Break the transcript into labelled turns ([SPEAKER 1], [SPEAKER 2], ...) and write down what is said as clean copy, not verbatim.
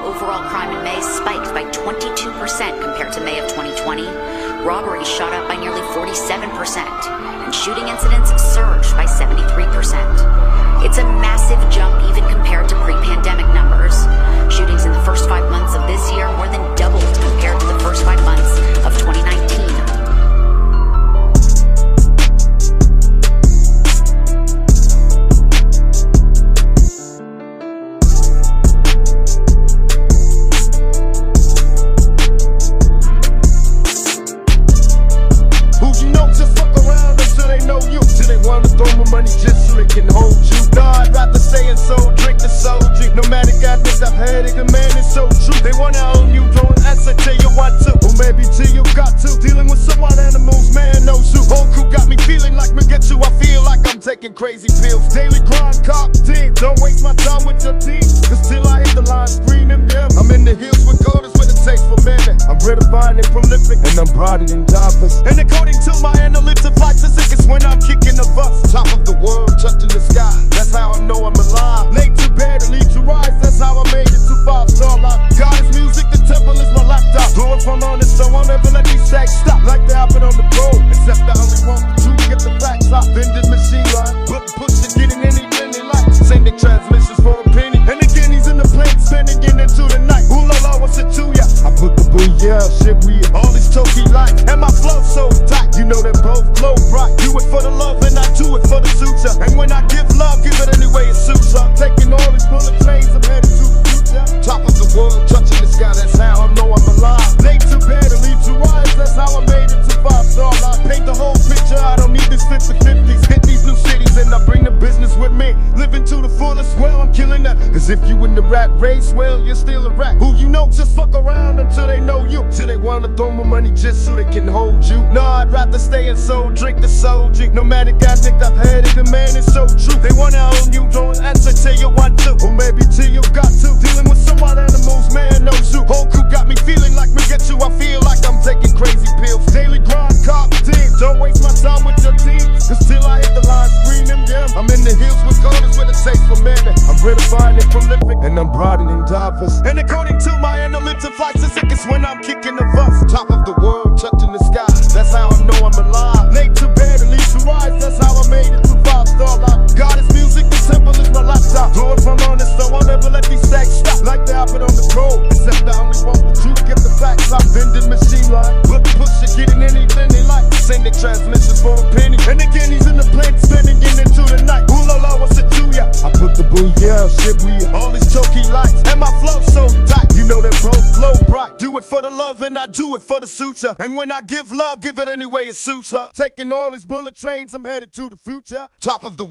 [SPEAKER 1] Overall crime in May spiked by 22% compared to May of 2020. Robberies shot up by nearly 47%, and shooting incidents surged by 73%. It's a massive jump even compared to pre-pandemic numbers. Shootings in the first 5 months of this year more than doubled compared to the first 5 months of 2019.
[SPEAKER 2] Money just so they can hold you. No, I'd rather stay and soul, drink the soul drink. Nomadic addicts, I've had it, the man is so true. They wanna own you, don't answer till you want to, or maybe till you got to. Dealing with some wild animals, man knows who. Whole crew got me feeling like Magetsu. I feel like I'm taking crazy pills. Daily grind, cop, dig. Don't waste my time with your team, cause till I hit the line, screen them down. I'm in the hills with gold, with a taste for men. I'm redefying and prolific, and I'm broadening divers. And according to my analytics, flights are sick, it's when I'm kicking the bus. Top of the world, touching the sky, that's how I know I'm alive. Late to bed, lead to rise, that's how I made it to 5-star life. God is music, the temple is my laptop. Though if I'm honest, I won't ever let these sacks stop. Like they happen on the road, except I only want the truth, get the facts out. Vended machine line, but push it, getting anything they like. Sending transmissions for a penny, and again he's in the plane, spending it into the night. Ooh la la, what's it to ya? I put the booyah, shit we all these Toki lights, and my flow so tight. You know they both glow bright. Do it for the love and I do it for the suture. And when I give love, give it any way it suits her. Taking all these bullet trains, I'm headed to the future. Top of the world, touching the sky, that's how I know I'm alive. Late to bed and leave to rise, that's how I made it to 5-star life. Paint the whole picture, I don't need this 50-50s. Hit these new cities and I bring the business with me. Living to the fullest, well I'm killing that. Cause if you in the rat race, well you're still a rat. Who you know, just fuck around until they know you. Till they wanna throw my money just so they can hold you. No, I'd rather stay and soul, drink the soul drink. Nomadic addict, I've had it, the man is so true. They wanna own you, don't answer till you want to, or maybe till you got to. Dealing with some wild animals, man knows who. Whole crew got me feeling like Magetsu. I feel like I'm taking crazy pills. Daily grind, cop, dig. Don't waste my time with your team, cause till I hit the line, screen them down. I'm in the hills with gold, with a taste for men. I'm redefying and prolific, and I'm broadening divers. And according to my analytics, flights are sick, it's when I'm kicking the bus. Top of the world, touching the sky, that's how I know I'm alive. Late to bed and leave to rise, that's how I made it to 5-star life. God is music, the temple is my laptop. Though if I'm honest, I won't ever let these sacks stop. Like they happen on the road, except I only want the truth, get the facts out. Vending machine line, but push it, getting anything they like. Sending transmissions for a penny, and again he's in the plane, spending it into the night. Ooh la la, what's it to ya? I put the booyah, shit we all these Toki lights, and my flow so tight. You know they both glow bright. Do it for the love and I do it for the suture. And when I give love, give it any way it suits her. Taking all these bullet trains, I'm headed to the future. Top of the